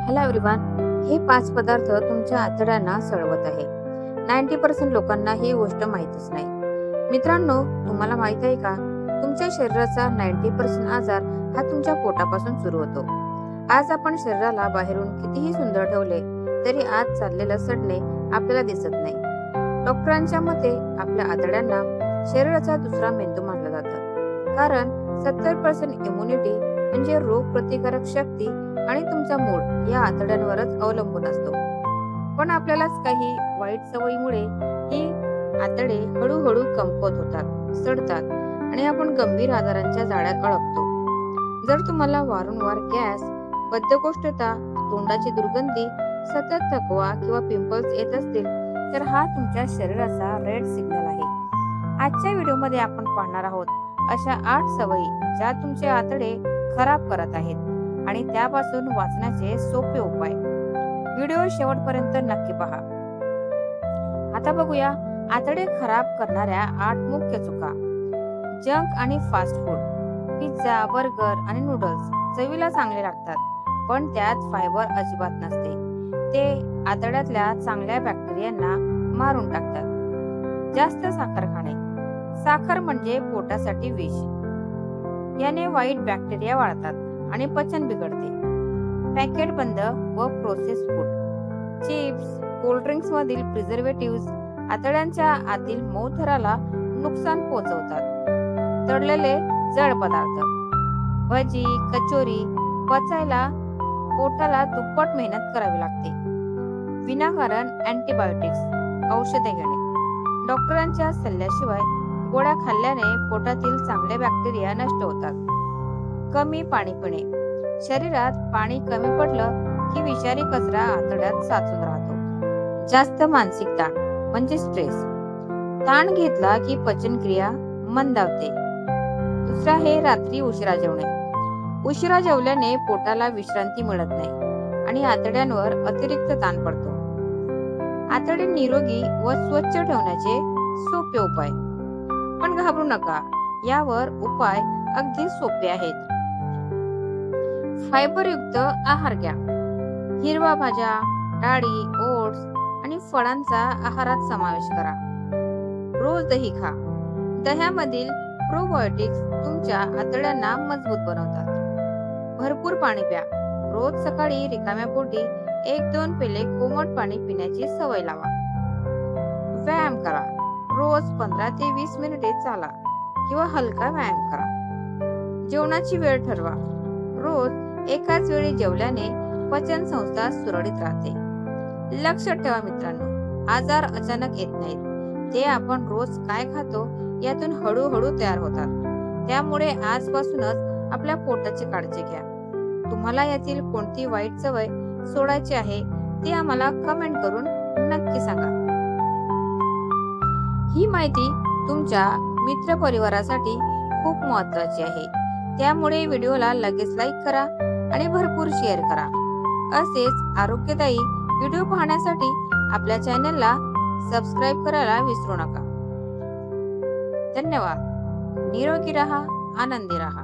Hello everyone, हे 5 पदार्थ तुमच्या आतड्यांना सळवत आहे. 90% लोकांना ही गोष्ट माहीतच नाही. मित्रांनो, तुम्हाला माहित आहे का? तुमच्या शरीराचा 90% आजार हा तुमच्या पोटापासून सुरू होतो. आज आपण शरीराला बाहेरून कितीही सुंदर ठेवले तरी आत चाललेलं सडणे आपल्याला दिसत नाही. डॉक्टरांच्या मते आपल्या आतड्यांना शरीराचा दुसरा मेंदू मानलं जातं. कारण 70% इम्युनिटी म्हणजे रोग प्रतिकारक शक्ती आणि तुमचा मूड या आतड्यांवरच अवलंबून असतो. पण आपल्यालाच काही वाईट सवयीमुळे ही आतडे हळूहळू कमकुवत होतात, सडतात आणि आपण गंभीर आजारांच्या जाळ्यात अडकतो. जर तुम्हाला वारंवार गॅस, बद्धकोष्ठता, तोंडाची दुर्गंधी, सतत थकवा किंवा पिंपल्स येत असतील तर हा तुमच्या शरीराचा रेड सिग्नल आहे. आजच्या व्हिडिओमध्ये आपण पाहणार आहोत अशा 8 सवयी ज्या तुमचे आतडे खराब करत आहेत आणि त्यापासून वाचण्याचे सोपे उपाय. व्हिडिओ शेवटपर्यंत नक्की पहा. आता बघूया आतडे खराब करणाऱ्या 8 मुख्य चुका. जंक आणि फास्ट फूड. पिझ्झा, बर्गर आणि नूडल्स चवीला चांगले लागतात, पण त्यात फायबर अजिबात नसते. ते आतड्यातल्या चांगल्या बॅक्टेरियांना मारून टाकतात. जास्त साखर खाणे. साखर म्हणजे पोटासाठी विष. याने वाईट बॅक्टेरिया वाढतात आणि पचन बिघडते. पॅकेट बंद व process food. Chips, cold drinks मधील प्रिझर्वेटिव्ह आतड्यांच्या आतील मऊ थराला नुकसान पोहोचवतात. तळलेले जड पदार्थ, भजी, कचोरी पचायला पोटाला दुप्पट मेहनत करावी लागते. विनाकारण अँटीबायोटिक्स औषधे घेणे. डॉक्टरांच्या सल्ल्याशिवाय गोळ्या खाल्ल्याने पोटातील चांगले बॅक्टेरिया नष्ट होतात. कमी पाणी पिणे. शरीरात पाणी कमी पडलं की विषारी कचरा आतड्यात साचून राहतो. जास्त मानसिक ताण म्हणजे स्ट्रेस. ताण घेतला की पचनक्रिया मंदावते. दुसरा आहे रात्री उशिरा जेवणे. उशिरा जेवल्याने पोटाला विश्रांती मिळत नाही आणि आतड्यांवर अतिरिक्त ताण पडतो. आतडे निरोगी व स्वच्छ ठेवण्याचे सोपे उपाय. पण घाबरू नका, यावर उपाय अगदी सोपे आहेत. फायबरयुक्त आहार घ्या. हिरवा भाज्या, डाळी, ओट्स आणि फळांचा आहारात समावेश करा. रोज दही खा. दह्यामधील प्रोबायोटिक्स तुमच्या आतड्यांना मजबूत बनवतात. भरपूर पाणी प्या. रोज सकाळी रिकाम्या पोटी 1-2 पेले कोमट पाणी पिण्याची सवय लावा. व्यायाम करा. रोज 15 ते 20 मिनिटे चाला किंवा हलका व्यायाम करा. जेवणाची वेळ ठरवा. रोज एकाच वेळी जेवल्याने पचन संस्था सुरळीत राहते. लक्षात ठेवा मित्रांनो, आजार अचानक येत नाहीत. ते आपण रोज काय खातो यातून हळूहळू तयार होतात. त्यामुळे आजपासूनच आपल्या पोटाची काळजी घ्या. तुम्हाला यातील कोणती वाईट सवय सोडायची आहे ते आम्हाला कमेंट करून नक्की सांगा. ही माहिती तुमच्या मित्र परिवारासाठी खूप महत्त्वाची आहे. त्यामुळे व्हिडिओला लगेच लाईक करा आणि भरपूर शेअर करा. असेच आरोग्यदायी व्हिडिओ पाहण्यासाठी आपल्या चॅनलला सबस्क्राईब करायला विसरू नका. धन्यवाद. निरोगी राहा, आनंदी राहा.